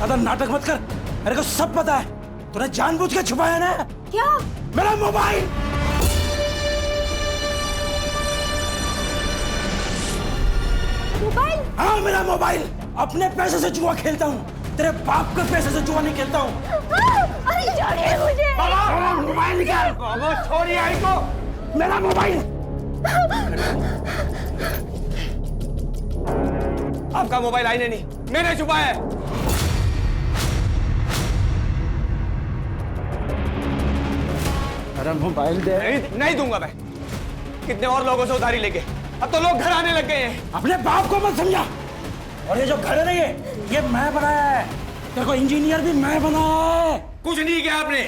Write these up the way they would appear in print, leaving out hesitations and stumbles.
ज्यादा नाटक मत कर, मेरे को सब पता है। तूने जानबूझ के छुपाया ना। क्या? मेरा मोबाइल। मोबाइल? हाँ मेरा मोबाइल। अपने पैसे से जुआ खेलता हूँ, तेरे बाप के पैसे से जुआ नहीं खेलता हूँ। अरे छोड़िए मुझे। बाबा मोबाइल निकाल। बाबा छोड़िए आई को, मेरा मोबाइल। आपका मोबाइल आईने नहीं, मैंने छुपाया है। मेरा मोबाइल दे। नहीं दूंगा मैं। कितने और लोगों से उधारी लेके अब तो लोग घर आने लग गए हैं। अपने बाप को मत समझा। और ये जो घर है ना, ये मैं बनाया है। देखो इंजीनियर भी मैं बनाया है। कुछ नहीं किया आपने,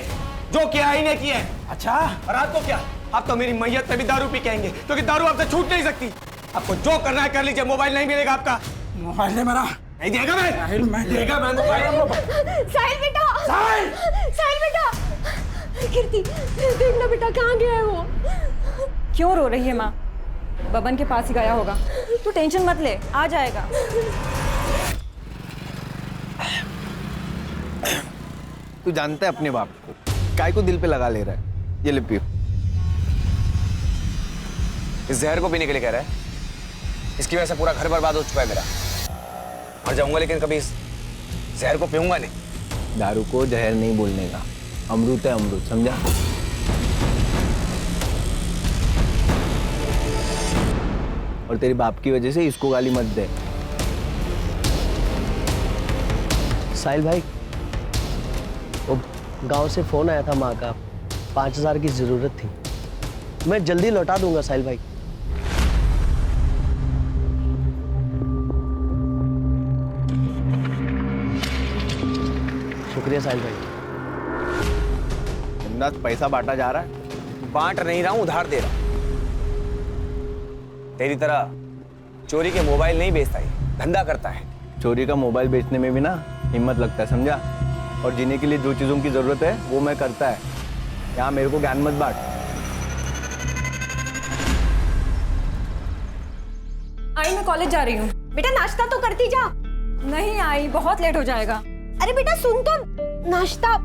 जो किया ही नहीं किया है। अच्छा और आपको क्या? आप तो मेरी मैयत पे भी दारू पी के आएंगे, क्योंकि दारू आपसे छूट नहीं सकती। आपको जो करना है कर लीजिए, मोबाइल नहीं मिलेगा आपका। मोबाइल दे मेरा। नहीं देगा मैं देगा मैं मोबाइल। साहिल बेटा, साहिल! साहिल बेटा। कीर्ति देखना बेटा कहाँ गया है वो। क्यों रो रही है माँ? बबन के पास ही गया होगा, तू टेंशन मत ले, आ जाएगा। तू जानता है अपने बाप को, काय को दिल पे लगा ले रहा है। ये ले पियो। इस जहर को पीने के लिए कह रहा है? इसकी वजह से पूरा घर बर्बाद हो चुका है मेरा। मर जाऊंगा लेकिन कभी इस जहर को पीऊंगा नहीं। दारू को जहर नहीं बोलने का, अमृत है अमृत, समझा? और तेरी बाप की वजह से इसको गाली मत दे। साहिल भाई, वो गांव से फोन आया था माँ का, 5,000 की जरूरत थी। मैं जल्दी लौटा दूंगा साहिल भाई। शुक्रिया साहिल भाई। जन्नत पैसा बांटा जा रहा है। बांट नहीं रहा हूं, उधार दे रहा हूं। तेरी तरह चोरी के मोबाइल नहीं बेचता, है धंधा करता है। चोरी का मोबाइल बेचने में भी ना हिम्मत लगता है, समझा? और जीने के लिए जो चीजों की जरूरत है वो मैं करता है। यहाँ मेरे को ज्ञान मत बांट। आई मैं कॉलेज जा रही हूँ। बेटा नाश्ता तो करती जा। नहीं आई, बहुत लेट हो जाएगा। अरे बेटा सुन तो, नाश्ता।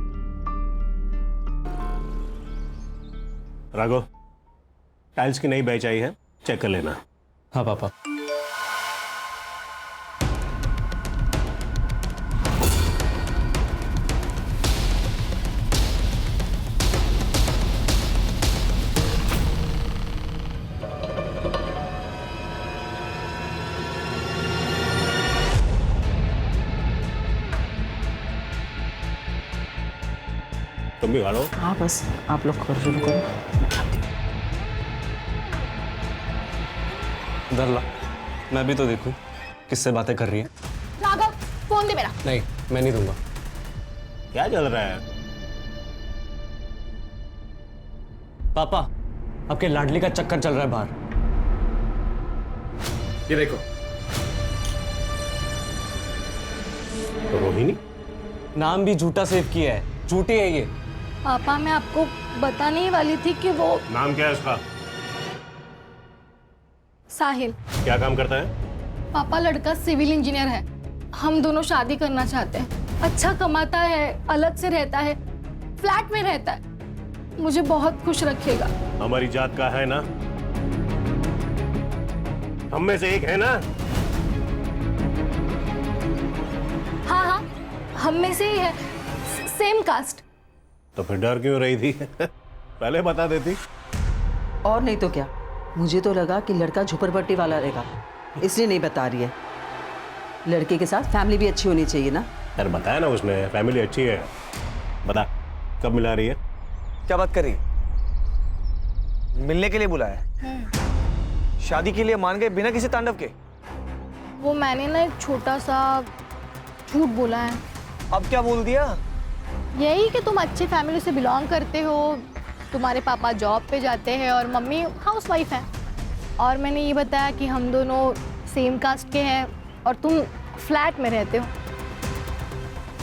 राघव, टाइल्स की नई बैच आई है, चेक कर लेना। हाँ पापा। तुम भी गाड़ो। हाँ बस आप लोग कर शुरू करो। इधर ला, मैं भी तो देखूं किससे बातें कर रही है। राघव फोन दे मेरा। नहीं, मैं नहीं दूंगा। क्या चल रहा है? पापा, आपके लाडली का चक्कर चल रहा है बाहर। ये देखो। तो रोहिणी? नाम भी झूठा सेव किया है, झूठी है ये। पापा मैं आपको बताने ही वाली थी कि वो नाम क्या है उसका? साहिल। क्या काम करता है? पापा लड़का सिविल इंजीनियर है। हम दोनों शादी करना चाहते हैं। अच्छा कमाता है, अलग से रहता है, फ्लैट में रहता है। मुझे बहुत खुश रखेगा। हमारी जात का है ना? हम में से एक है ना? हाँ हाँ, हम में से ही है, सेम कास्ट। तो फिर डर क्यों रही थी? पहले बता देती। और नहीं तो क्या, मुझे तो लगा कि लड़का झोपड़पट्टी वाला रहेगा, इसलिए नहीं बता रही है। लड़के के साथ फैमिली भी अच्छी होनी चाहिए ना। यार बताया ना उसने, फैमिली अच्छी है। बता कब मिला रही है? क्या बात कर रही है? मिलने के लिए बुलाया? शादी के लिए मान गए बिना किसी तांडव के? वो मैंने ना एक छोटा सा झूठ बोला है। अब क्या बोल दिया? यही कि तुम अच्छी फैमिली से बिलोंग करते हो, तुम्हारे पापा जॉब पे जाते हैं और मम्मी हाउसवाइफ है। और मैंने ये बताया कि हम दोनों सेम कास्ट के हैं और तुम फ्लैट में रहते हो।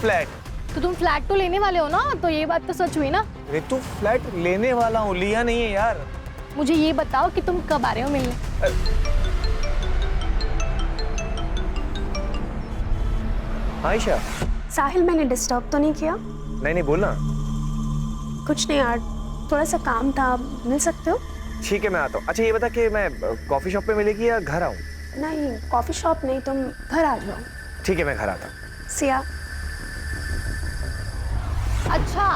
फ्लैट? तो तुम फ्लैट तो लेने वाले हो ना, तो ये बात तो सच हुई ना। अरे तू फ्लैट लेने वाला हूँ, लिया नहीं है यार। मुझे ये बताओ कि तुम कब आ रहे हो मिलने? आयशा, साहिल, मैंने डिस्टर्ब तो नहीं किया? नहीं नहीं, बोलना। कुछ नहीं यार, थोड़ा सा काम था, मिल सकते हो? ठीक है, मैं आता हूँ। अच्छा ये बता कि मैं कॉफी शॉप पे मिलेगी या घर आऊँ? नहीं, कॉफ़ी शॉप नहीं, तुम घर आ जाओ। ठीक है, मैं घर आता हूँ। सिया। अच्छा,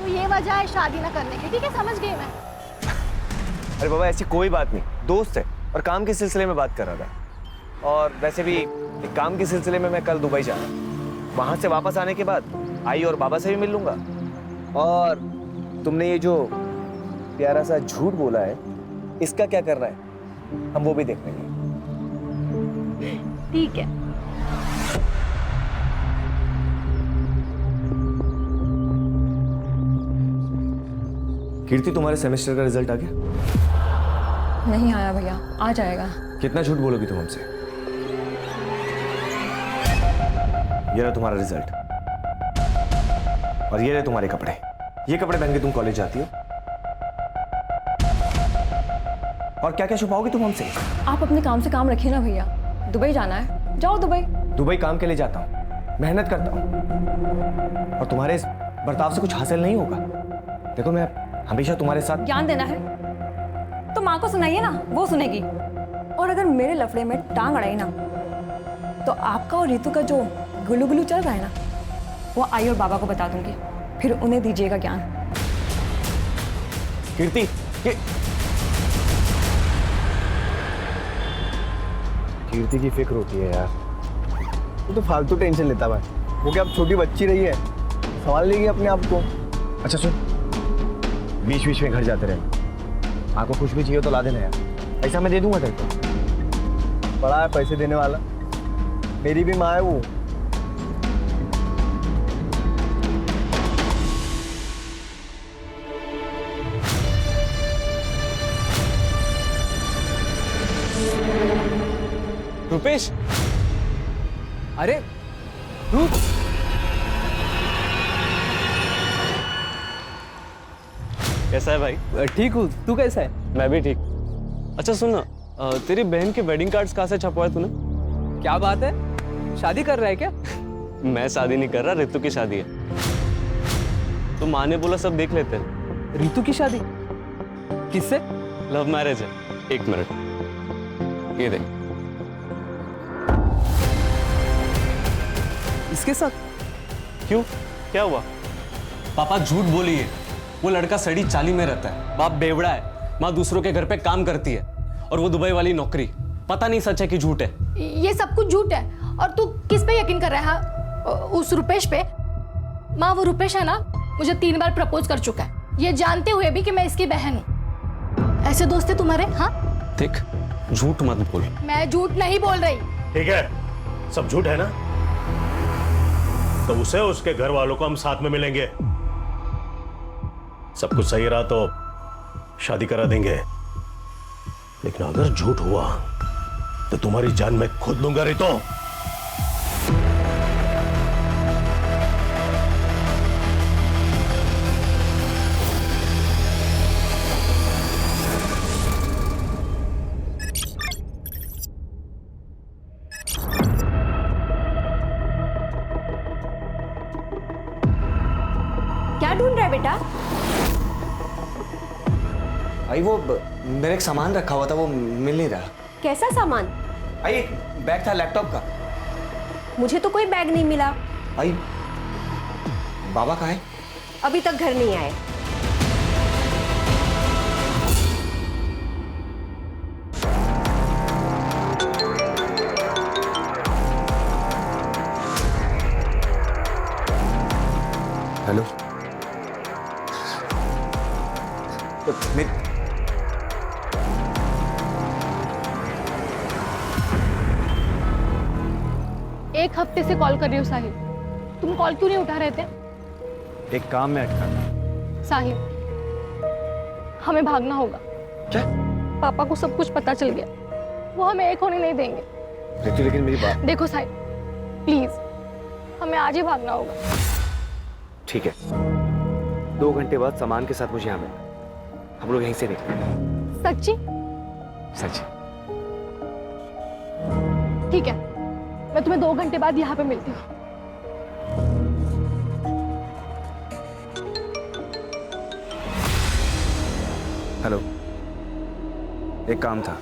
तो ये वजह है शादी ना करने की। ठीक है, समझ गई मैं। अरे बाबा, ऐसी कोई बात नहीं, दोस्त है और काम के सिलसिले में बात कर रहा था। और वैसे भी एक काम के सिलसिले में मैं कल दुबई जा रहा हूँ। वहाँ से वापस आने के बाद आई और बाबा से भी मिल लूंगा। और तुमने ये जो प्यारा सा झूठ बोला है, इसका क्या करना है, हम वो भी देख लेंगे। ठीक है। कीर्ति, तुम्हारे सेमेस्टर का रिजल्ट आ गया? नहीं आया भैया, आ जाएगा। कितना झूठ बोलोगी तुम हमसे? ये रहा तुम्हारा रिजल्ट और ये रहे तुम्हारे कपड़े। ये कपड़े पहन के तुम कॉलेज जाती हो और क्या क्या छुपाओगी तुम हमसे? आप अपने काम से काम रखिए ना भैया। दुबई जाना है, जाओ दुबई। दुबई काम के लिए जाता हूँ, मेहनत करता हूँ और तुम्हारे इस बर्ताव से कुछ हासिल नहीं होगा। देखो, मैं हमेशा तुम्हारे साथ। ज्ञान देना है तो माँ को सुनाइए ना, वो सुनेगी। और अगर मेरे लफड़े में टांग अड़ाई ना, तो आपका और रीतू का जो गुलू गुलू चल रहा है ना, वो आई और बाबा को बता दूंगी, फिर उन्हें दीजिएगा ज्ञान। कीर्ति, कीर्ति की फिक्र होती है यार। वो तो फालतू टेंशन लेता भाई। वो क्या अब छोटी बच्ची रही है, संभाल लेगी अपने आप को। अच्छा सुन, बीच बीच में घर जाते रहे। माँ को कुछ भी चाहिए तो ला देना यार, पैसा मैं दे दूंगा तेरे को। बड़ा है पैसे देने वाला, मेरी भी माँ है वो। रुपेश, अरे तू कैसा है भाई? ठीक हूँ, तू कैसा है? मैं भी ठीक। अच्छा सुन ना, तेरी बहन के वेडिंग कार्ड्स कहाँ से छपवाए तूने? क्या बात है, शादी कर रहा है क्या? मैं शादी नहीं कर रहा, ऋतु की शादी है। तो माँ ने बोला सब देख लेते हैं। ऋतु की शादी किससे? लव मैरिज है। एक मिनट, ये देख। इसके साथ? क्यों, क्या हुआ? पापा झूठ बोली है। वो लड़का सड़ी चाली में रहता है, बाप बेवड़ा है, माँ दूसरों के घर पे काम करती है और वो दुबई वाली नौकरी। पता नहीं सच है कि झूठ है। ये सब कुछ झूठ है। और तू किस पे यकीन कर रहा है? उस रुपेश पे? माँ, वो रुपेश है ना, मुझे 3 बार प्रपोज कर चुका है, ये जानते हुए भी कि मैं इसकी बहन हूँ। ऐसे दोस्त है तुम्हारे? हाँ देख, झूठ मत बोल। मैं झूठ नहीं बोल रही। ठीक है, सब झूठ है ना, तो उसे उसके घर वालों को हम साथ में मिलेंगे। सब कुछ सही रहा तो शादी करा देंगे, लेकिन अगर झूठ हुआ तो तुम्हारी जान मैं खुद लूंगा। रितो, क्या ढूंढ रहा है बेटा? आई वो मेरा एक सामान रखा हुआ था, वो मिल नहीं रहा। कैसा सामान? आई एक बैग था लैपटॉप का। मुझे तो कोई बैग नहीं मिला। आई बाबा कहाँ है? अभी तक घर नहीं आए। हेलो, एक हफ्ते से कॉल कर रही हूँ साहिल, तुम कॉल क्यों नहीं उठा रहे थे? एक काम में अटका था। साहिल, हमें भागना होगा। क्या? पापा को सब कुछ पता चल गया, वो हमें एक होने नहीं देंगे। रितु, लेकिन मेरी बात। देखो साहिल, प्लीज हमें आज ही भागना होगा। ठीक है, 2 घंटे बाद सामान के साथ मुझे यहाँ मिलना, हम लोग यहीं से निकलेंगे। सच्ची? सच। ठीक है, मैं तुम्हें 2 घंटे बाद यहाँ पे मिलती हूँ। हेलो, एक काम था।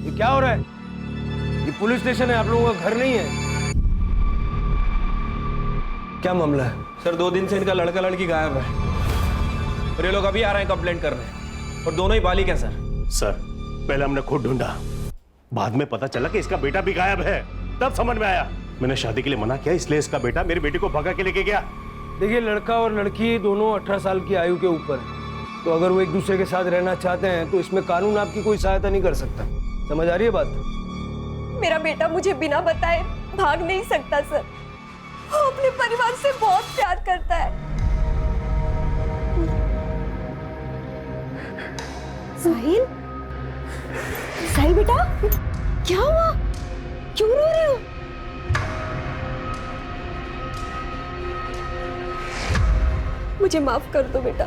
ये क्या हो रहा है? ये पुलिस स्टेशन है, आप लोगों का घर नहीं है। क्या मामला है? सर 2 दिन से इनका लड़का लड़की गायब है और ये लोग अभी आ रहे हैं कंप्लेंट करने, और दोनों ही बालिग हैं सर। सर पहले हमने खुद ढूंढा, बाद में पता चला कि इसका बेटा भी गायब है, तब समझ में आया। मैंने शादी के लिए मना किया, इसलिए इसका बेटा मेरी बेटी को भगा के लेके गया। देखिए, लड़का और लड़की दोनों 18 साल की आयु के ऊपर है, तो अगर वो एक दूसरे के साथ रहना चाहते हैं तो इसमें कानून आपकी कोई सहायता नहीं कर सकता। समझ आ रही है बात? मेरा बेटा मुझे बिना बताए भाग नहीं सकता सर। वो अपने परिवार से बहुत प्यार करता है। साहिल, साहिल बेटा, क्या हुआ? क्यों रो रहे हो? मुझे माफ कर दो बेटा।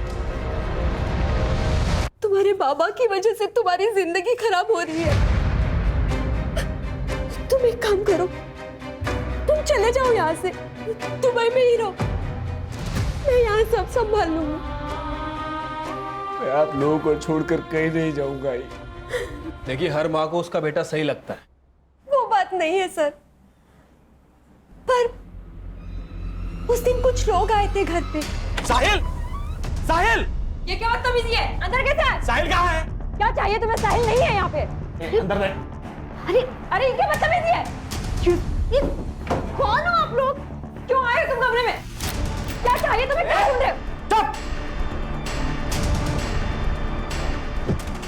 तुम्हारे बाबा की वजह से तुम्हारी जिंदगी खराब हो रही है। तुम एक काम करो, तुम चले जाओ यहाँ से, दुबई में ही रहो। मैं यहाँ सब संभाल लूंगा। मैं आप लोगों को छोड़कर कहीं नहीं जाऊंगा। देखिए, हर माँ को उसका बेटा सही लगता है। वो बात नहीं है सर, पर उस दिन कुछ लोग आए थे घर पे। साहिल! साहिल! ये क्या बदतमीजी है? अंदर कैसे है? साहिल कहाँ है? क्या चाहिए तुम्हें? साहिल नहीं है यहाँ पे। अंदर नहीं। अरे अरे, ये क्या बदतमीजी है? ये कौन हो आप लोग? क्यों आए हो तुम कमरे में? क्या चाहिए तुम्हें? क्या सुन रहे हो? चुप!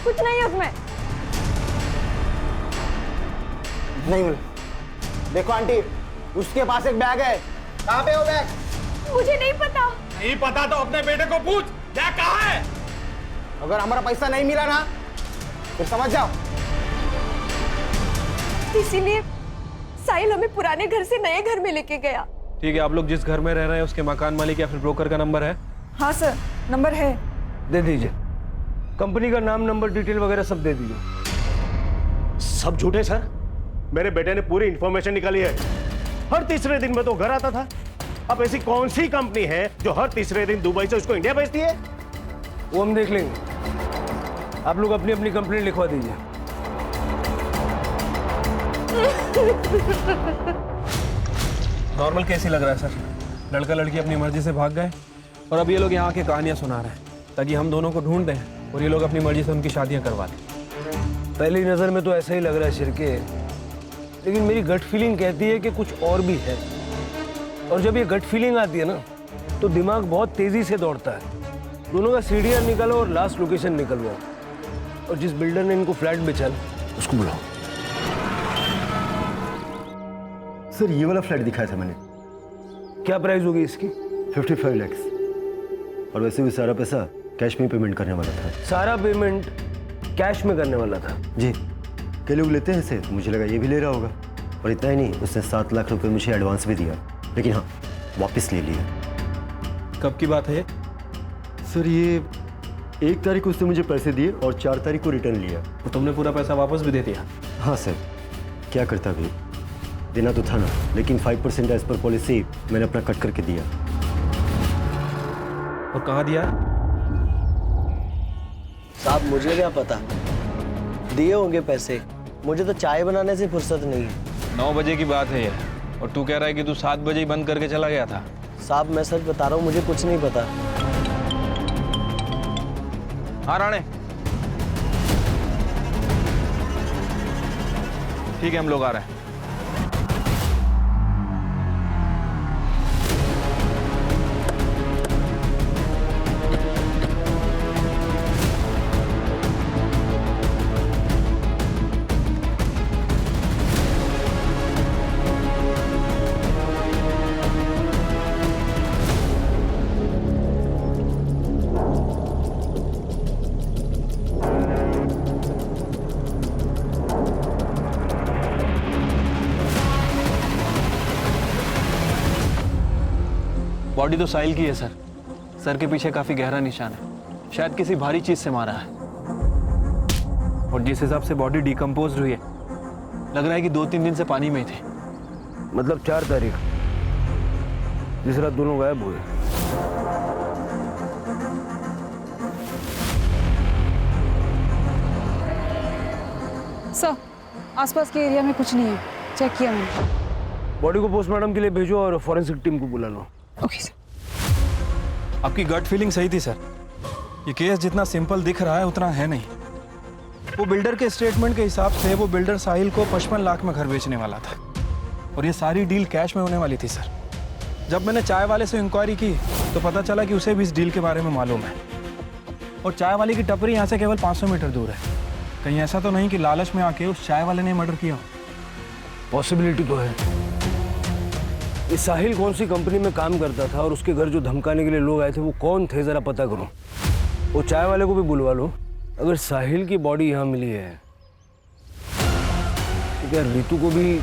कुछ नहीं है उसमें। नहीं, देखो आंटी, उसके पास एक बैग है। कहाँ पे वो बैग? मुझे नहीं पता। नहीं पता तो अपने बेटे को पूछ, क्या कहाँ है? अगर हमारा पैसा नहीं मिला ना, फिर समझ जाओ। इसीलिए साहिल हमें पुराने घर से नए घर में लेके गया। ठीक है, आप लोग जिस घर में रह रहे हैं उसके मकान मालिक या फिर ब्रोकर का नंबर है? हाँ सर, नंबर है। दे दीजिए। कंपनी का नाम, नंबर, डिटेल वगैरह सब दे दीजिए। सब झूठे सर। मेरे बेटे ने पूरी इंफॉर्मेशन निकाली है। हर तीसरे दिन में तो घर आता था। अब ऐसी कौन सी कंपनी है जो हर तीसरे दिन दुबई से उसको इंडिया भेजती है? वो हम देख लेंगे। आप लोग अपनी अपनी कंप्लेंट लिखवा दीजिए। नॉर्मल केस ही लग रहा है सर। लड़का लड़की अपनी मर्जी से भाग गए और अब ये लोग यहाँ आके कहानियां सुना रहे हैं ताकि हम दोनों को ढूंढ दें और ये लोग अपनी मर्जी से उनकी शादियां करवा दें। पहली नजर में तो ऐसा ही लग रहा है शिरके, लेकिन मेरी गट फीलिंग कहती है कि कुछ और भी है। और जब ये गट फीलिंग आती है ना, तो दिमाग बहुत तेजी से दौड़ता है। दोनों का सीढ़ियाँ निकालो और लास्ट लोकेशन निकलवाओ, और जिस बिल्डर ने इनको फ्लैट बेचा उसको बुलाओ। सर, ये वाला फ्लैट दिखाया था मैंने। क्या प्राइस होगी इसकी? 55 लाख। और वैसे भी सारा पैसा कैश में पेमेंट करने वाला था। सारा पेमेंट कैश में करने वाला था? जी। कई लोग लेते हैं इसे, तो मुझे लगा ये भी ले रहा होगा। और इतना ही नहीं, उसने 7 लाख रुपए मुझे एडवांस भी दिया, लेकिन हाँ, वापस ले लिया। कब की बात है? सर, ये 1 तारीख को उसने मुझे पैसे दिए और 4 तारीख को रिटर्न लिया। तो तुमने पूरा पैसा वापस भी दे दिया? हाँ सर, क्या करता भी, देना तो था ना, लेकिन 5% एज पर पॉलिसी मैंने अपना कट करके दिया। और कहाँ दिया? साहब मुझे क्या पता, दिए होंगे पैसे। मुझे तो चाय बनाने से फुर्सत नहीं है। 9 बजे की बात है ये, और तू कह रहा है कि तू 7 बजे ही बंद करके चला गया था। साहब मैं सच बता रहा हूँ, मुझे कुछ नहीं पता। हाँ राणे, ठीक है, हम लोग आ रहे हैं। बॉडी तो साहिल की है सर। सर के पीछे काफी गहरा निशान है, शायद किसी भारी चीज से मारा है। और जिस हिसाब से बॉडी डिकम्पोज हुई है, लग रहा है कि 2-3 दिन से पानी में ही थे। मतलब 4 तारीख जिस रात दोनों गायब हुए। सर, आसपास के एरिया में कुछ नहीं है, चेक किया मैंने। बॉडी को पोस्टमार्टम के लिए भेजो और फॉरेंसिक टीम को बुला लो। Okay sir. आपकी गट फीलिंग सही थी सर। ये केस जितना सिंपल दिख रहा है उतना है नहीं। वो बिल्डर के स्टेटमेंट के हिसाब से वो बिल्डर साहिल को 55 लाख में घर बेचने वाला था और ये सारी डील कैश में होने वाली थी सर। जब मैंने चाय वाले से इंक्वायरी की तो पता चला कि उसे भी इस डील के बारे में मालूम है। और चाय वाले की टपरी यहाँ से केवल 500 मीटर दूर है। कहीं ऐसा तो नहीं कि लालच में आके उस चाय वाले ने मर्डर किया? पॉसिबिलिटी तो है। इस साहिल कौन सी कंपनी में काम करता था और उसके घर जो धमकाने के लिए लोग आए थे वो कौन थे, जरा पता करो। वो चाय वाले को भी बुलवा लो। अगर साहिल की बॉडी यहाँ मिली है तो क्या रितु को भी?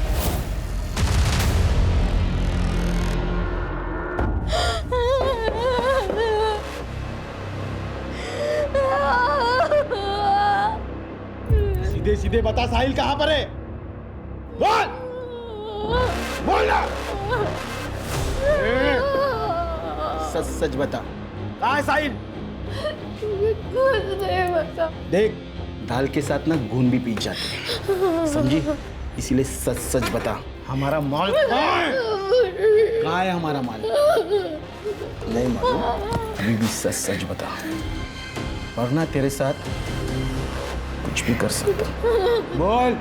सीधे सीधे बता साहिल कहाँ पर है? बोल बोल ना। सच सच बता, कहाँ है साहिल? देख, दाल के साथ ना घून भी पी जाते हैं, समझी? इसीलिए सच सच बता, हमारा माल कहाँ है? हमारा माल नहीं मालूम? अभी भी सच सच बता, वरना तेरे साथ कुछ भी कर सकता। बोल।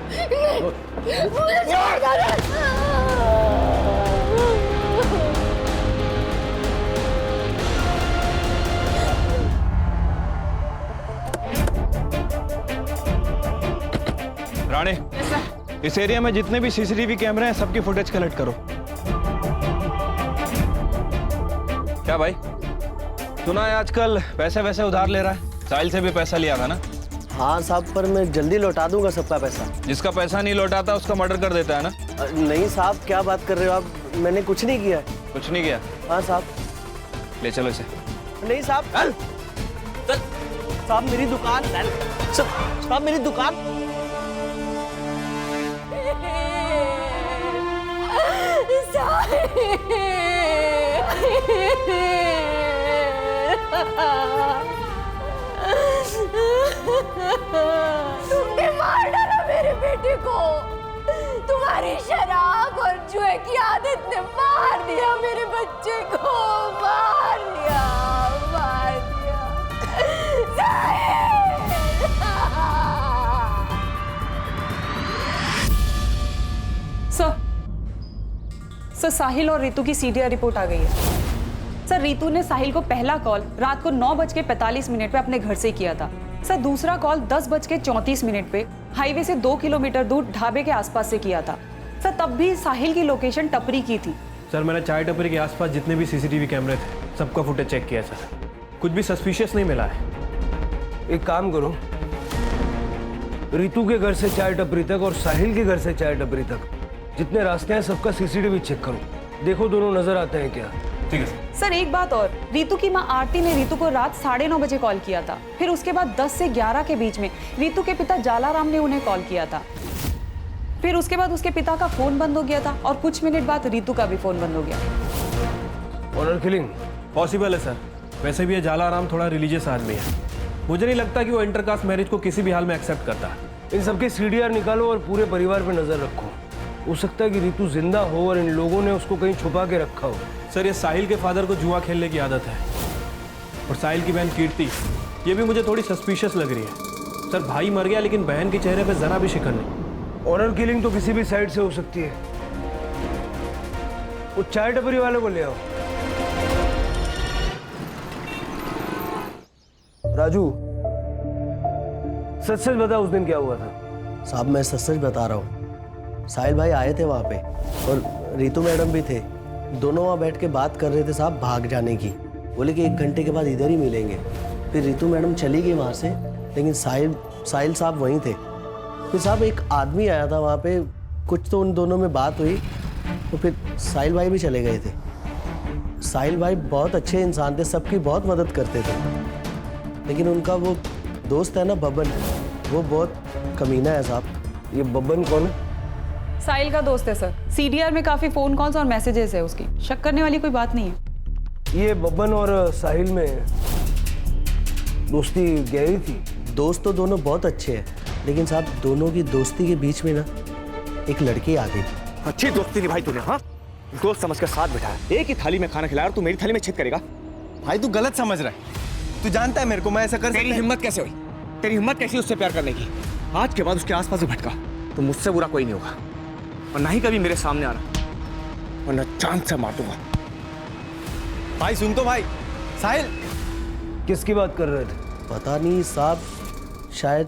राणे, इस एरिया में जितने भी सीसीटीवी कैमरे हैं सबकी फुटेज कलेक्ट करो। क्या भाई, सुना है आजकल पैसे वैसे उधार ले रहा है? साहिल से भी पैसा लिया था ना? हाँ साहब, पर मैं जल्दी लौटा दूंगा सबका पैसा। जिसका पैसा नहीं लौटाता उसका मर्डर कर देता है ना? नहीं साहब, क्या बात कर रहे हो आप? मैंने कुछ नहीं किया। कुछ नहीं किया? हाँ साहब। ले चलो इसे। नहीं साहब। चल साहब, मेरी दुकान। साहब मेरी दुकान। तुमने मार डाला मेरे बेटे को। तुम्हारी शराब और जुए की आदत ने मार दिया मेरे बच्चे को। मार दिया, मार दिया। सर, साहिल और रितु की सीडीआर रिपोर्ट आ गई है। सर, रितु ने साहिल को पहला कॉल रात को 9:45 पे अपने घर से किया था। सर, दूसरा कॉल 10:34 पे हाईवे से 2 किलोमीटर दूर ढाबे के आसपास से किया था। सर, तब भी साहिल की लोकेशन टपरी की थी। सर, मैंने चाय टपरी के आसपास जितने भी सीसीटीवी कैमरे थे सबका फुटेज चेक किया सर, कुछ भी सस्पिशियस नहीं मिला है। एक काम करो, रितु के घर से चाय टपरी तक और साहिल के घर से चाय टपरी तक जितने रास्ते हैं सबका सीसीटीवी चेक करो, देखो दोनों नजर आते हैं क्या। ठीक है सर, एक बात और, रितु की मां आरती ने रितु को रात 9:30 बजे कॉल किया था। फिर उसके बाद 10 से 11 के बीच में रितु के पिता जालाराम ने उन्हें कॉल किया था। फिर उसके बाद उसके पिता का फोन बंद हो गया था और कुछ मिनट बाद रितु का भी फोन बंद हो गया। ऑनर किलिंग पॉसिबल है सर। वैसे भी ये जालाराम थोड़ा रिलीजियस आदमी है, मुझे नहीं लगता कि वो इंटरकास्ट मैरिज को किसी भी हाल में एक्सेप्ट करता है। इन सबके सीडीआर निकालो और पूरे परिवार पे नजर रखो। हो सकता है कि रितु जिंदा हो और इन लोगों ने उसको कहीं छुपा के रखा हो। सर, ये साहिल के फादर को जुआ खेलने की आदत है और साहिल की बहन कीर्ति, ये भी मुझे थोड़ी सस्पिशियस लग रही है। सर, भाई मर गया लेकिन बहन के चेहरे पे जरा भी शिकन नहीं। ऑनर किलिंग तो किसी भी साइड से हो सकती है। वो चाय टपरी वाले को ले आओ। राजू, सच सच बता, उस दिन क्या हुआ था? साहब, मैं सच सच बता रहा हूँ। साहिल भाई आए थे वहाँ पे और रितु मैडम भी थे। दोनों वहाँ बैठ के बात कर रहे थे साहब भाग जाने की। बोले कि 1 घंटे के बाद इधर ही मिलेंगे। फिर रितु मैडम चली गई वहाँ से, लेकिन साहिल साहब वहीं थे। फिर साहब एक आदमी आया था वहाँ पे, कुछ तो उन दोनों में बात हुई तो फिर साहिल भाई भी चले गए थे। साहिल भाई बहुत अच्छे इंसान थे, सबकी बहुत मदद करते थे, लेकिन उनका वो दोस्त है ना बबन, वो बहुत कमीना है साहब। ये बब्बन कौन है? साहिल का दोस्त है सर। सीडीआर में काफी फोन कॉल्स और मैसेजेस है उसकी, शक करने वाली कोई बात नहीं है। ये बब्बन और साहिल में दोस्ती गहरी थी? दोस्त तो दोनों बहुत अच्छे हैं, लेकिन साहब दोनों की दोस्ती के बीच में ना एक लड़की आ गई। अच्छी दोस्ती निभाई तूने, हाँ? दोस्त समझ कर साथ बिठाया, एक ही थाली में खाना खिलाया और तू मेरी थाली में छेद करेगा? भाई तू गलत समझ रहा है। तू जानता है मेरे को, मैं ऐसा कर तेरी हिम्मत कैसे हुई? तेरी हिम्मत कैसी उससे प्यार करने की? आज के बाद उसके आसपास भी भटका तो मुझसे बुरा कोई नहीं होगा, और ना ही कभी मेरे सामने आना, वरना जान से मार दूंगा। भाई सुन तो भाई। साहिल किसकी बात कर रहे थे? पता नहीं साहब, शायद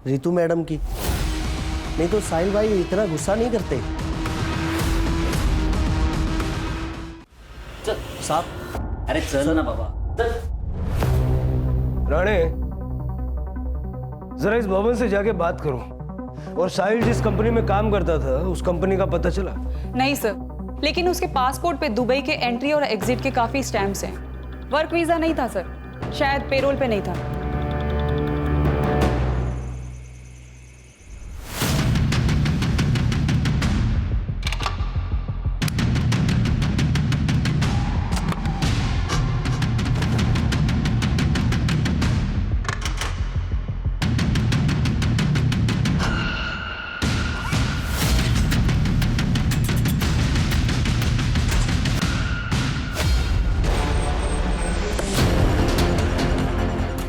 रितु मैडम की। नहीं तो साहिल भाई इतना गुस्सा नहीं करते साहब। अरे चल ना बाबा, राणे, जरा इस भवन से जाके बात करो। और साहिल जिस कंपनी में काम करता था उस कंपनी का पता चला? नहीं सर, लेकिन उसके पासपोर्ट पे दुबई के एंट्री और एग्जिट के काफी स्टैम्प्स हैं। वर्क वीजा नहीं था सर, शायद पेरोल पे नहीं था।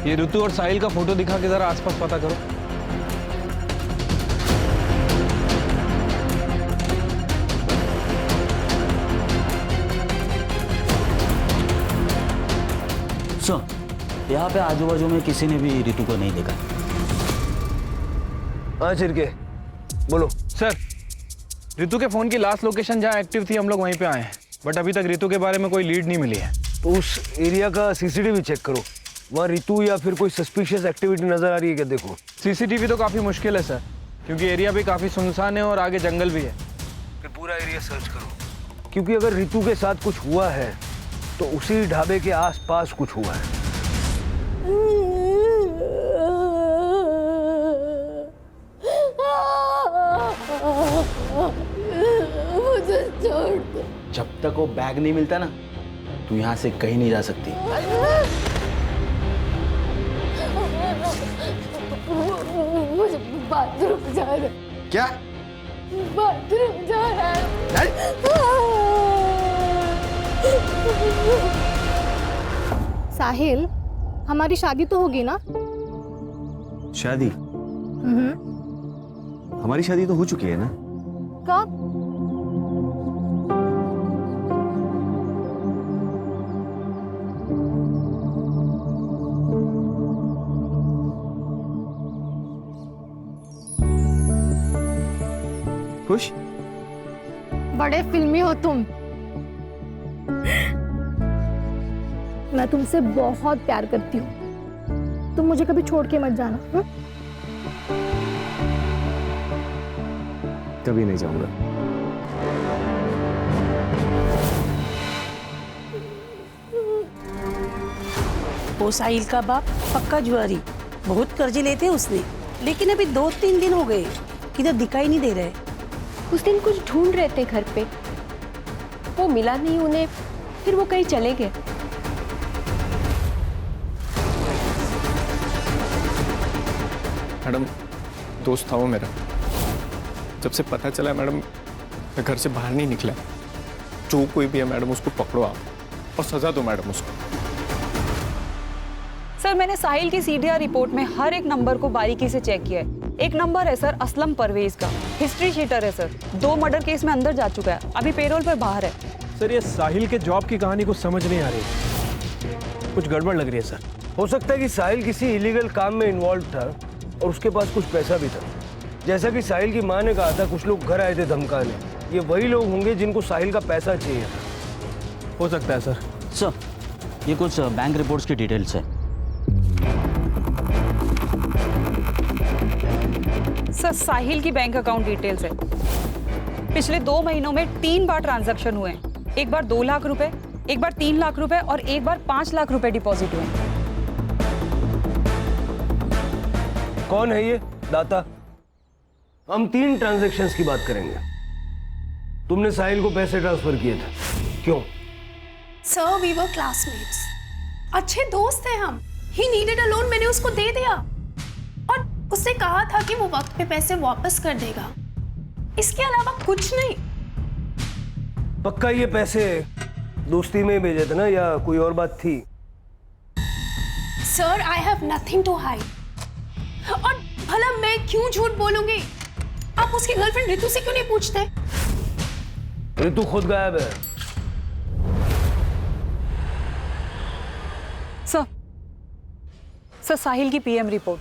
ये ऋतु और साहिल का फोटो दिखा के जरा आसपास पता करो। सर, यहाँ पे आजू बाजू में किसी ने भी ऋतु को नहीं देखा। हाँ चिरके, बोलो। सर, ऋतु के फोन की लास्ट लोकेशन जहाँ एक्टिव थी हम लोग वहीं पे आए हैं, बट अभी तक ऋतु के बारे में कोई लीड नहीं मिली है। तो उस एरिया का सीसीटीवी चेक करो, वहाँ रितु या फिर कोई सस्पिशियस एक्टिविटी नजर आ रही है क्या? देखो। सीसीटीवी तो काफी मुश्किल है सर, क्योंकि एरिया भी काफी सुनसान है और आगे जंगल भी है। फिर पूरा एरिया सर्च करो, क्योंकि अगर रितु के साथ कुछ हुआ है तो उसी ढाबे के आसपास कुछ हुआ है। मुझे छोड़ दो। जब तक वो बैग नहीं मिलता ना, तू यहाँ से कहीं नहीं जा सकती। मुझे बाथरूम जा रहा है। क्या? बाथरूम जा रहा है। साहिल, हमारी शादी तो होगी ना? शादी? हमारी शादी तो हो चुकी है ना? कब? खुश? बड़े फिल्मी हो तुम। मैं तुमसे बहुत प्यार करती हूँ, तुम मुझे कभी छोड़ के मत जाना। हुँ? कभी नहीं जाऊंगा। वो साहिल का बाप पक्का जुआरी, बहुत कर्जे लेते उसने, लेकिन अभी 2-3 दिन हो गए किधर दिखाई नहीं दे रहे। उस दिन कुछ ढूंढ रहे थे घर पे, वो मिला नहीं उन्हें, फिर वो कहीं चले गए। मैडम, दोस्त था वो मेरा। जब से पता चला मैडम, मैं घर से बाहर नहीं निकला। जो कोई भी है मैडम, उसको पकड़ो आप और सजा दो मैडम उसको। सर, मैंने साहिल की सीडीआर रिपोर्ट में हर एक नंबर को बारीकी से चेक किया है। एक नंबर है सर असलम परवेज का, हिस्ट्री शीटर है सर, 2 मर्डर केस में अंदर जा चुका है, अभी पेरोल पर बाहर है। सर, ये साहिल के जॉब की कहानी कुछ समझ नहीं आ रही, कुछ गड़बड़ लग रही है सर। हो सकता है कि साहिल किसी इलीगल काम में इन्वॉल्व था और उसके पास कुछ पैसा भी था। जैसा कि साहिल की माँ ने कहा था, कुछ लोग घर आए थे धमकाने, ये वही लोग होंगे जिनको साहिल का पैसा चाहिए था। हो सकता है सर। सर, ये कुछ बैंक रिपोर्ट्स की डिटेल्स है। सर, साहिल की बैंक अकाउंट डिटेल्स है। पिछले 2 महीनों में 3 बार ट्रांजैक्शन हुए हैं। एक बार 2 लाख रुपए, एक बार 3 लाख रुपए और एक बार 5 लाख रुपए डिपॉजिट हुए। कौन है ये दाता? हम 3 ट्रांजैक्शंस की बात करेंगे। तुमने साहिल को पैसे ट्रांसफर किए थे, क्यों? सर वी वर क्लासमेट्स, अच्छे दोस्त हैं हम। ही नीडेड अ लोन, मैंने उसको दे दिया और उसने कहा था कि वो वक्त पे पैसे वापस कर देगा, इसके अलावा कुछ नहीं। पक्का ये पैसे दोस्ती में ही भेजे थे ना, या कोई और बात थी? Sir I have nothing to hide. और भला मैं क्यों झूठ बोलूंगी? आप उसकी गर्लफ्रेंड रितु से क्यों नहीं पूछते? रितु खुद गायब है। सर साहिल की पीएम रिपोर्ट।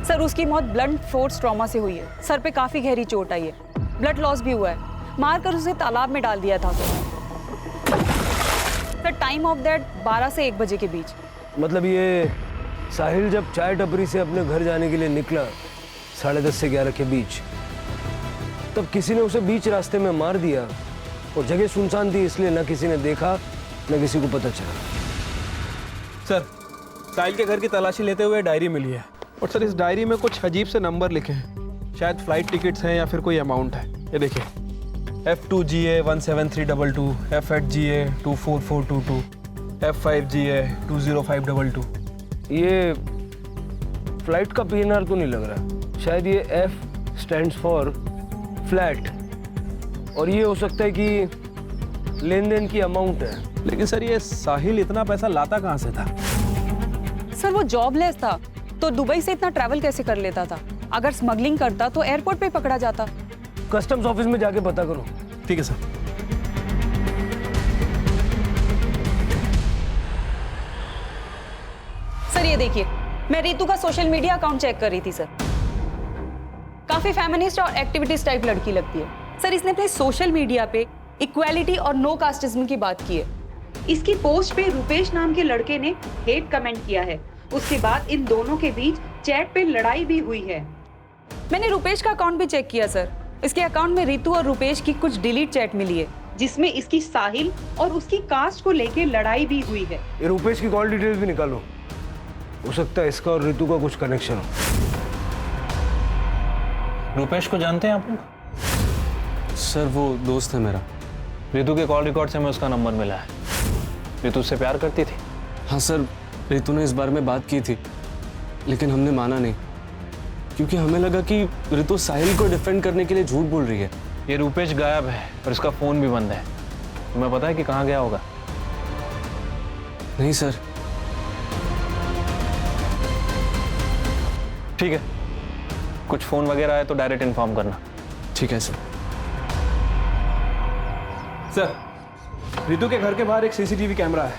सर उसकी मौत ब्लंट फोर्स ट्रॉमा से हुई है। सर पे काफी गहरी चोट आई है, ब्लड लॉस भी हुआ है। मारकर उसे तालाब में डाल दिया था सर। टाइम ऑफ दैट 12 से 1 बजे के बीच। मतलब ये साहिल जब चाय टपरी से अपने घर जाने के लिए निकला 10:30 से 11 के बीच, तब किसी ने उसे बीच रास्ते में मार दिया और जगह सुनसान थी, इसलिए ना किसी ने देखा न किसी को पता चला। सर साहिल के घर की तलाशी लेते हुए डायरी मिली है, और सर इस डायरी में कुछ अजीब से नंबर लिखे हैं। शायद फ्लाइट टिकट्स हैं या फिर कोई अमाउंट है। ये देखिए, F2GA 17322, F8GA 24422, F5GA 20522। ये फ्लाइट का PNR तो नहीं लग रहा। शायद ये F स्टैंड्स फॉर फ्लैट, और ये हो सकता है कि लेन देन की अमाउंट है। लेकिन सर ये साहिल इतना पैसा लाता कहाँ से था? सर वो जॉबलेस था, तो दुबई से इतना ट्रैवल कैसे कर लेता था? अगर स्मगलिंग करता तो एयरपोर्ट पे पकड़ा जाता। कस्टम्स ऑफिस में जाके पता करो। ठीक है सर। सर ये देखिए, मैं रितु का सोशल मीडिया अकाउंट चेक कर रही थी सर। काफी फेमिनिस्ट और एक्टिविटीज टाइप लड़की लगती है सर। इसने अपने सोशल मीडिया पे इक्वालिटी और नो कास्टिज्म की बात की है। इसकी पोस्ट पे रुपेश नाम के लड़के ने हेट कमेंट किया है। उसके बाद इन दोनों के बीच चैट पे लड़ाई भी हुई है। मैंने रुपेश का अकाउंट भी चेक किया सर। इसके अकाउंट में रितु और रुपेश की कुछ डिलीट चैट मिली है, जिसमें इसकी साहिल और उसकी कास्ट को लेके लड़ाई भी हुई है। ये रुपेश की कॉल डिटेल्स भी निकालो, हो सकता है इसका और रितु का कुछ कनेक्शन हो। रुपेश को जानते हैं आप लोग? सर वो दोस्त है मेरा। रितु के कॉल रिकॉर्ड से मैं उसका नंबर मिला है। रितु से प्यार करती थी? हाँ सर, रितु ने इस बारे में बात की थी, लेकिन हमने माना नहीं, क्योंकि हमें लगा कि रितु साहिल को डिफेंड करने के लिए झूठ बोल रही है। ये रुपेश गायब है और इसका फोन भी बंद है। तुम्हें पता है कि कहाँ गया होगा? नहीं सर। ठीक है, कुछ फोन वगैरह आए तो डायरेक्ट इन्फॉर्म करना। ठीक है सर। सर रितु के घर के बाहर एक CCTV कैमरा है,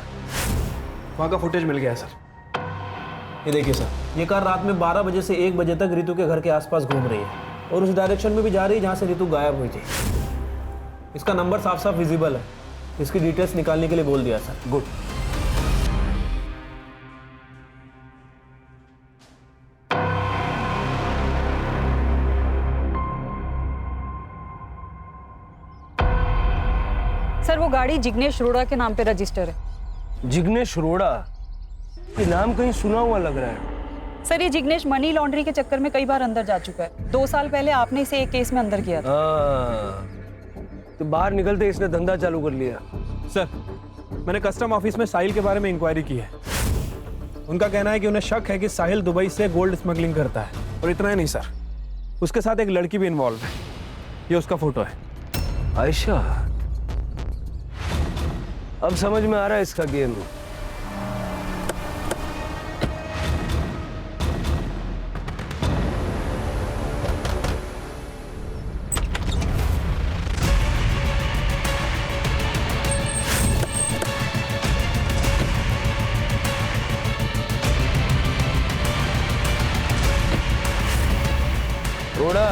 वहाँ का फुटेज मिल गया है सर। ये देखिए सर, ये कार रात में 12 बजे से 1 बजे तक रितु के घर के आसपास घूम रही है और उस डायरेक्शन में भी जा रही है जहाँ से रितु गायब हुई थी। इसका नंबर साफ साफ विजिबल है। इसकी डिटेल्स निकालने के लिए बोल दिया सर। गुड। सर वो गाड़ी जिग्नेश रोड़ा के नाम पे रजिस्टर है। जिग्नेश रोड़ा? ये नाम कहीं सुना हुआ लग रहा है। सर ये जिग्नेश मनी लॉन्ड्री के चक्कर में कई बार अंदर जा चुका है। 2 साल पहले आपने इसे एक केस में अंदर किया था। तो बाहर निकलते इसने धंधा चालू कर लिया। सर मैंने कस्टम ऑफिस में साहिल के बारे में इंक्वायरी की है। उनका कहना है कि उन्हें शक है कि साहिल दुबई से गोल्ड स्मगलिंग करता है। और इतना ही नहीं सर, उसके साथ एक लड़की भी इन्वॉल्व है। ये उसका फोटो है। आयशा? अब समझ में आ रहा है इसका गेम। रोड़ा,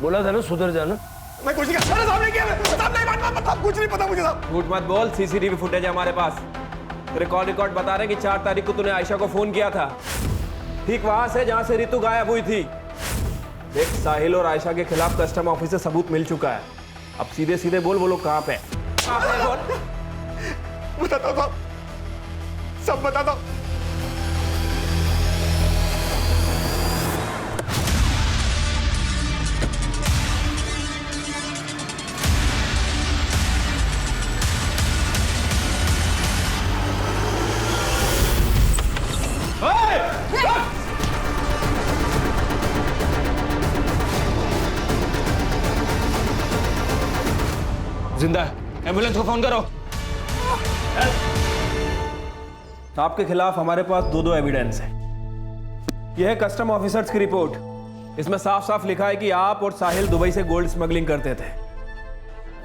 बोला था ना सुधर जाना। मैं कुछ नहीं कर रहा। सामने क्या है? सामने ही बात कुछ नहीं पता मुझे साहब। झूठ मत बोल, CCTV फुटेज है हमारे पास। तेरे कॉल रिकॉर्ड बता रहे हैं कि 4 तारीख को तूने आयशा को फोन किया था, ठीक वहां से जहां से रितु गायब हुई थी। देख, साहिल और आयशा के खिलाफ कस्टम ऑफिस से सबूत मिल चुका है। अब सीधे सीधे बोल, वो लोग कहाँ पे? बोल। बताता हूँ सब बताता हूँ। जिंदा है, एम्बुलेंस को फोन करो। आपके खिलाफ हमारे पास दो एविडेंस है। यह है कस्टम ऑफिसर्स की रिपोर्ट। इसमें साफ साफ लिखा है कि आप और साहिल दुबई से गोल्ड स्मगलिंग करते थे,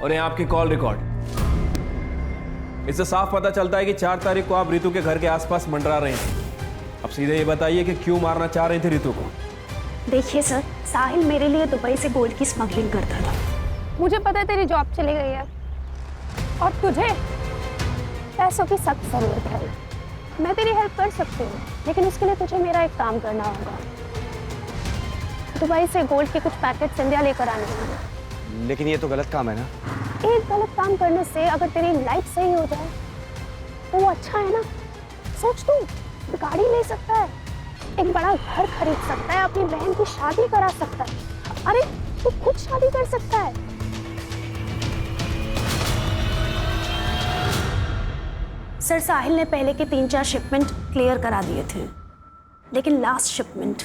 और यह आपकी कॉल रिकॉर्ड। इससे साफ पता चलता है कि 4 तारीख को आप रितु के घर के आसपास मंडरा रहे थे। अब सीधे ये बताइए कि क्यों मारना चाह रहे थे रितु को? देखिए सर, साहिल मेरे लिए दुबई से गोल्ड की स्मगलिंग करता था। मुझे पता है तेरी जॉब चली गई है और तुझे पैसों की सख्त जरूरत है। मैं तेरी हेल्प कर सकती हूँ, लेकिन उसके लिए तुझे मेरा एक काम करना होगा। दुबई से गोल्ड के कुछ पैकेट इंडिया लेकर आने होंगे। लेकिन ये तो गलत काम है ना। एक गलत काम करने से अगर तेरी लाइफ सही हो जाए तो वो अच्छा है ना। सोच, तू गाड़ी ले सकता है, एक बड़ा घर खरीद सकता है, अपनी बहन की शादी करा सकता है। अरे तू खुद शादी कर सकता है। सर, साहिल ने पहले के 3-4 शिपमेंट क्लियर करा दिए थे, लेकिन लास्ट शिपमेंट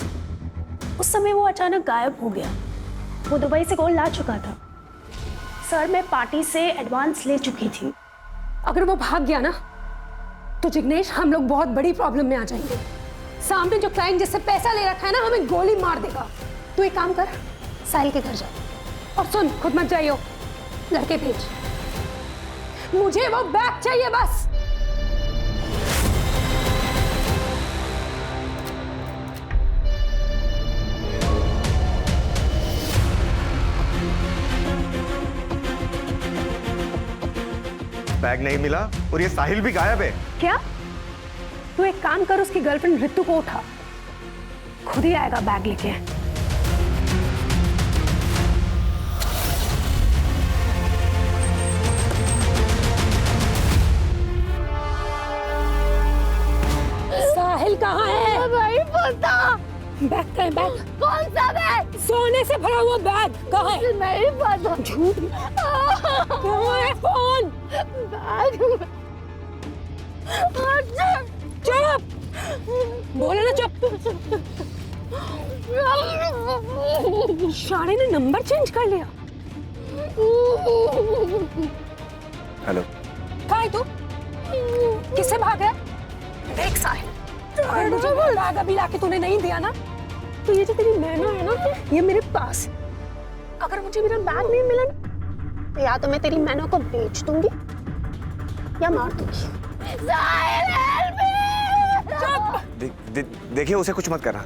उस समय वो अचानक गायब हो गया। वो दुबई से गोल्ड ला चुका था। सर, मैं पार्टी से एडवांस ले चुकी थी। अगर वो भाग गया ना तो जिग्नेश, हम लोग बहुत बड़ी प्रॉब्लम में आ जाएंगे। सामने जो क्लाइंट जिससे पैसा ले रखा है ना, हमें गोली मार देगा। तू एक काम कर, साहिल के घर जा, और सुन, खुद मत जाइयो, लड़के भेज। मुझे वो बैग चाहिए बस। बैग नहीं मिला और ये साहिल भी गायब है। क्या? तू एक काम कर, उसकी गर्लफ्रेंड रितु को उठा, खुद ही आएगा बैग लेके। साहिल कहाँ है? भाई पता। बैग कहाँ है? बैग कौन सा बैग? सोने से भरा हुआ बैग कहाँ है? नहीं पता। झूठ। कहाँ है फोन? बैग। चुप, बोले ना चुप। शाणे ने नंबर चेंज कर लिया। हेलो, कहाँ है तू? किससे भाग है? देख साहिल, मुझे बैग अभी लाके तूने नहीं दिया ना, तो ये जो तेरी नैना है ना, ये मेरे पास। अगर मुझे मेरा बैग नहीं मिला ना, तो या तो मैं तेरी मैनो को बेच दूंगी या मार दूंगी। देखिए, उसे कुछ मत करना।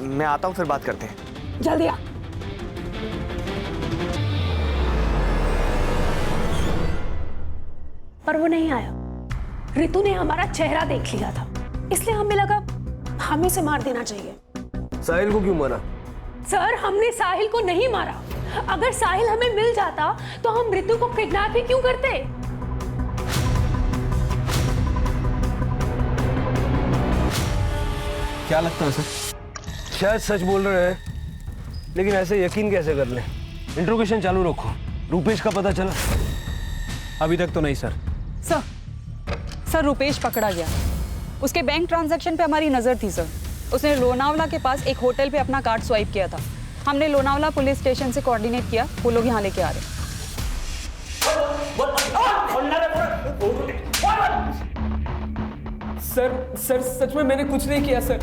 मैं आता हूँ, फिर बात करते हैं। जल्दी आ। पर वो नहीं आया। रितु ने हमारा चेहरा देख लिया था, इसलिए हमें लगा हम इसे मार देना चाहिए। साहिल को क्यों मारा? सर, हमने साहिल को नहीं मारा। अगर साहिल हमें मिल जाता तो हम रितु को किडनैप ही क्यों करते? क्या लगता है सर? शायद सच बोल रहे हैं, लेकिन ऐसे यकीन कैसे कर लें? इंट्रोगेशन चालू रखो। रूपेश का पता चला? अभी तक तो नहीं सर। सर, रुपेश पकड़ा गया। उसके बैंक ट्रांजैक्शन पे हमारी नजर थी सर। उसने लोनावला के पास एक होटल पे अपना कार्ड स्वाइप किया था। हमने लोनावला पुलिस स्टेशन से कोऑर्डिनेट किया, वो लोग यहाँ लेके आ रहे हैं। सर सच में मैंने कुछ नहीं किया सर।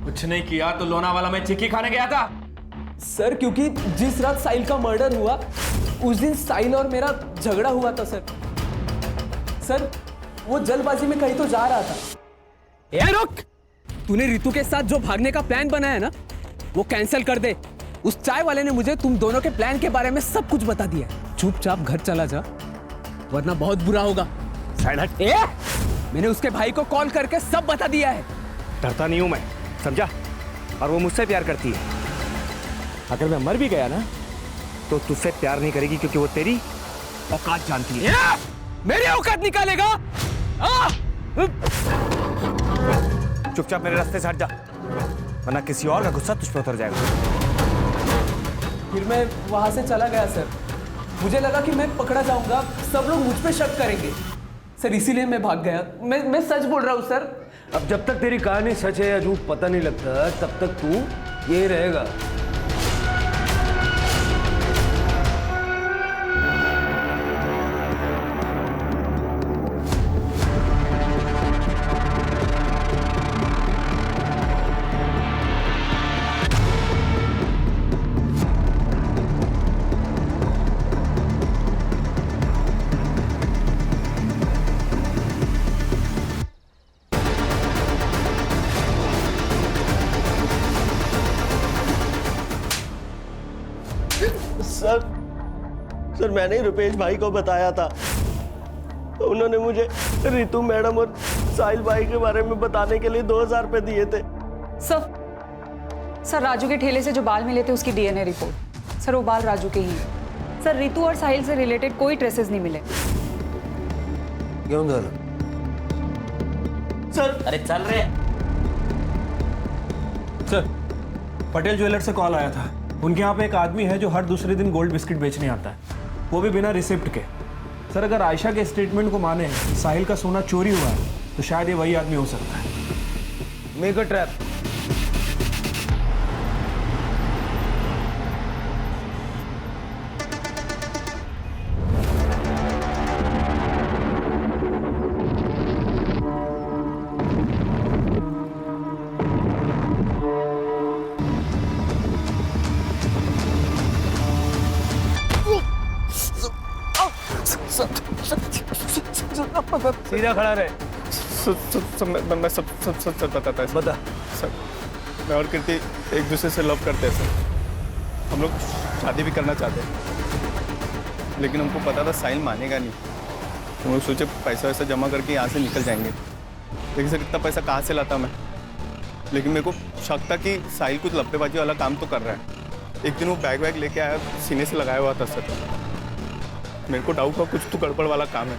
कुछ नहीं किया तो लोनावाला में चिक्की खाने गया था सर, क्योंकि जिस रात साहिल का मर्डर हुआ उस दिन साहिल और मेरा झगड़ा हुआ था सर, वो जल्दबाजी में कहीं तो जा रहा था। ए रुक! तूने रितु के साथ जो भागने का प्लान बनाया है ना, वो कैंसिल कर दे। उस चाय वाले ने मुझे तुम दोनों के प्लान के बारे में सब कुछ बता दिया। चुपचाप घर चला जा, वरना बहुत बुरा होगा। साइड हट। मैंने उसके भाई को कॉल करके सब बता दिया है। डरता नहीं हूं मैं, समझा? और वो मुझसे प्यार करती है। अगर मैं मर भी गया ना तो तुझसे प्यार नहीं करेगी, क्योंकि वो तेरी औकात जानती है। मेरी औकात निकालेगा? चुपचाप मेरे रास्ते से हट जा, वरना किसी और का गुस्सा तुझ पे उतर जाएगा। फिर मैं वहां से चला गया सर। मुझे लगा कि मैं पकड़ा जाऊंगा, सब लोग मुझ पे शक करेंगे सर, इसीलिए मैं भाग गया। मैं सच बोल रहा हूँ सर। अब जब तक तेरी कहानी सच है या झूठ पता नहीं लगता, तब तक तू ये रहेगा। सर मैंने ही रुपेश भाई को बताया था, उन्होंने मुझे रितु मैडम और साहिल भाई के बारे में बताने के लिए 2000 रुपए दिए थे। सर राजू के ठेले से जो बाल मिले थे उसकी डीएनए रिपोर्ट, सर वो बाल राजू के ही हैं। सर रितु और साहिल से रिलेटेड कोई ट्रेसेस नहीं मिले। क्यों झालं? सर अरे चल रहे। सर पटेल ज्वेलर से कॉल आया था, उनके यहाँ पे एक आदमी है जो हर दूसरे दिन गोल्ड बिस्किट बेचने आता है, वो भी बिना रिसिप्ट के। सर अगर आयशा के स्टेटमेंट को माने साहिल का सोना चोरी हुआ है, तो शायद ये वही आदमी हो सकता है। Make a trap. सीधा खड़ा रहे। मैं सब बताता है बता। सर मैं और कीर्ति एक दूसरे से लव करते हैं सर, हम लोग शादी भी करना चाहते हैं, लेकिन हमको पता था साहिल मानेगा नहीं। हम लोग सोचे पैसा वैसा जमा करके यहाँ से निकल जाएंगे, लेकिन सर इतना पैसा कहाँ से लाता मैं। लेकिन मेरे को शक था कि साहिल कुछ लप्पेबाजी वाला काम तो कर रहा है। एक दिन वो बैग वैग लेके आया, सीने से लगाया हुआ था सर। मेरे को डाउट हुआ कुछ तो गड़बड़ वाला काम है।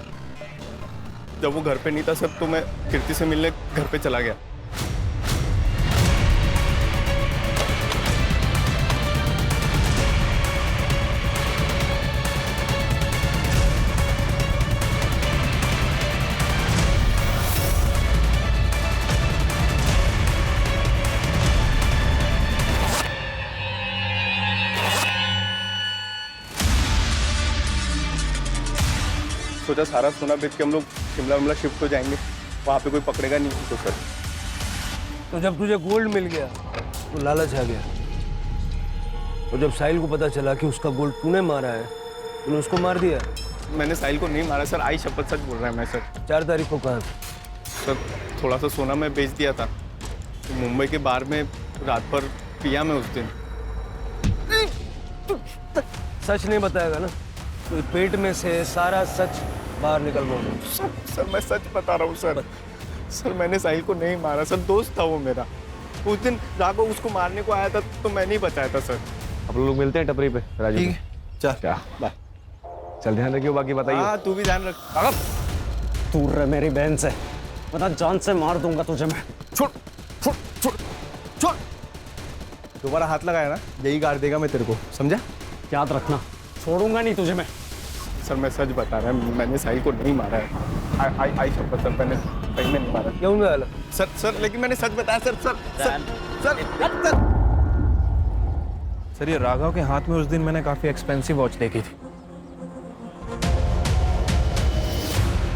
जब वो घर पे नहीं था सर, तो मैं कीर्ति से मिलने घर पे चला गया। सोचा सारा सोना बेच के हम लोग शिमला शिफ्ट हो जाएंगे, वहाँ पे कोई पकड़ेगा नहीं तो सर। तो जब तुझे गोल्ड मिल गया तो लालच आ गया, और जब साहिल को पता चला कि उसका गोल्ड तूने मारा है, तूने उसको मार दिया। मैंने साहिल को नहीं मारा सर, आई शपथ सच बोल रहा है मैं सर। 4 तारीख को कहा सर थोड़ा सा सोना मैं बेच दिया था, तो मुंबई के बार में रात भर पिया मैं उस दिन। सच नहीं बताएगा ना तो पेट में से सारा सच बाहर निकल गया। सर मैं सच बता रहा हूँ सर। सर मैंने साहिल को नहीं मारा सर, दोस्त था वो मेरा। उस दिन राघव उसको मारने को आया था तो मैं नहीं बचाया था सर। अब लोग मिलते हैं टपरी पे राजू। ठीक है चल क्या बाय। चल ध्यान रखियो, बाकी बताइए। हाँ तू भी ध्यान रख। दूर रह मेरी बहन से, वरना जान से मार दूंगा तुझे मैं। छोड़ छोड़ छोड़ छोड़, दोबारा हाथ लगाया ना यही गाड़ देगा मैं तेरे को, समझा? याद रखना, छोड़ूंगा नहीं तुझे मैं। सर मैं सच बता रहा हूँ, मैंने साहिल को नहीं मारा है। आई शपथ सर, मैंने सही में नहीं मारा। क्यों गाला? सर लेकिन मैंने सच बताया सर। सर ये राघव के हाथ में उस दिन मैंने काफी एक्सपेंसिव वॉच देखी थी।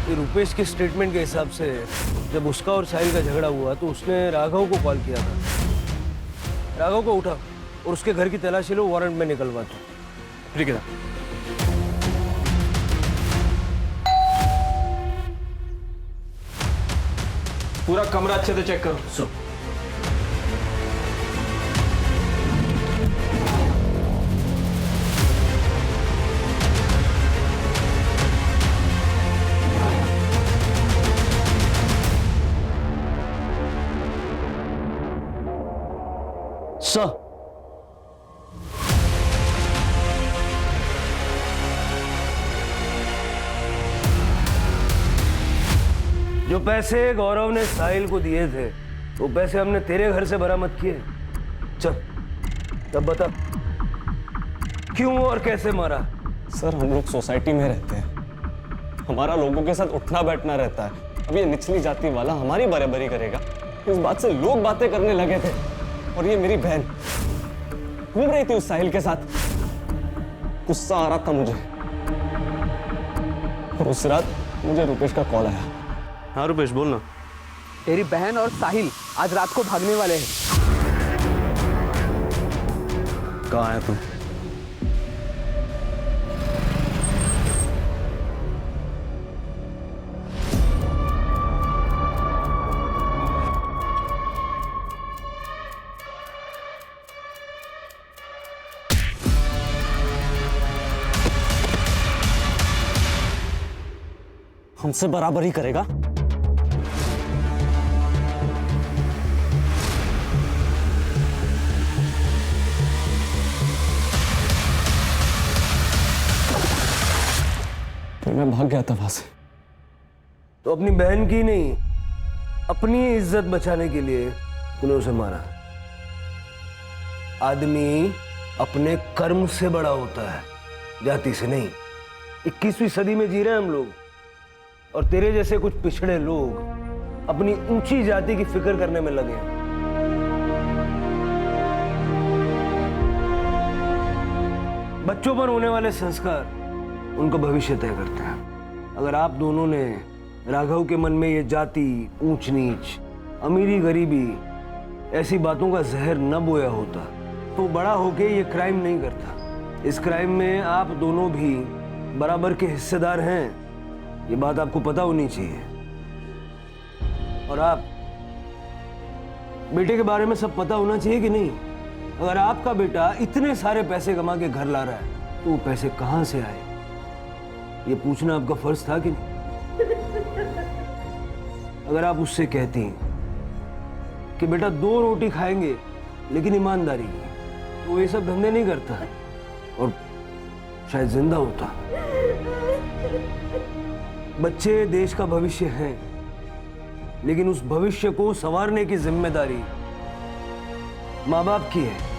ये रुपेश के स्टेटमेंट के हिसाब से जब उसका और साहिल का झगड़ा हुआ तो उसने राघव को कॉल किया था। राघव को उठा और उसके घर की तलाशी लो, वारंट में निकलवा दो। ठीक है। पूरा कमरा अच्छे से चेक करो। सर जो पैसे गौरव ने साहिल को दिए थे वो पैसे हमने तेरे घर से बरामद किए। चल तब बता क्यों और कैसे मारा? सर हम लोग सोसाइटी में रहते हैं, हमारा लोगों के साथ उठना बैठना रहता है। अब ये निचली जाति वाला हमारी बराबरी करेगा, इस बात से लोग बातें करने लगे थे। और ये मेरी बहन घूम रही थी उस साहिल के साथ, गुस्सा आ रहा था मुझे। और उस रात मुझे रुपेश का कॉल आया। हाँ रुपेश बोलना। तेरी बहन और साहिल आज रात को भागने वाले हैं। कहाँ है तू? हमसे बराबरी करेगा? तो मैं भाग गया था वहां से। तो अपनी बहन की नहीं, अपनी इज्जत बचाने के लिए तूने उसे मारा। आदमी अपने कर्म से बड़ा होता है, जाति से नहीं। 21वीं सदी में जी रहे हैं हम लोग, और तेरे जैसे कुछ पिछड़े लोग अपनी ऊंची जाति की फिक्र करने में लगे हैं। बच्चों पर होने वाले संस्कार उनका भविष्य तय करते हैं। अगर आप दोनों ने राघव के मन में ये जाति, ऊंच नीच, अमीरी गरीबी ऐसी बातों का जहर न बोया होता तो बड़ा होके ये क्राइम नहीं करता। इस क्राइम में आप दोनों भी बराबर के हिस्सेदार हैं, ये बात आपको पता होनी चाहिए। और आप बेटे के बारे में सब पता होना चाहिए कि नहीं? अगर आपका बेटा इतने सारे पैसे कमा के घर ला रहा है तो वो पैसे कहां से आए, ये पूछना आपका फर्ज था कि नहीं? अगर आप उससे कहती कि बेटा 2 रोटी खाएंगे लेकिन ईमानदारी की, तो वो ये सब धंधे नहीं करता और शायद जिंदा होता। बच्चे देश का भविष्य हैं, लेकिन उस भविष्य को संवारने की जिम्मेदारी माँ बाप की है।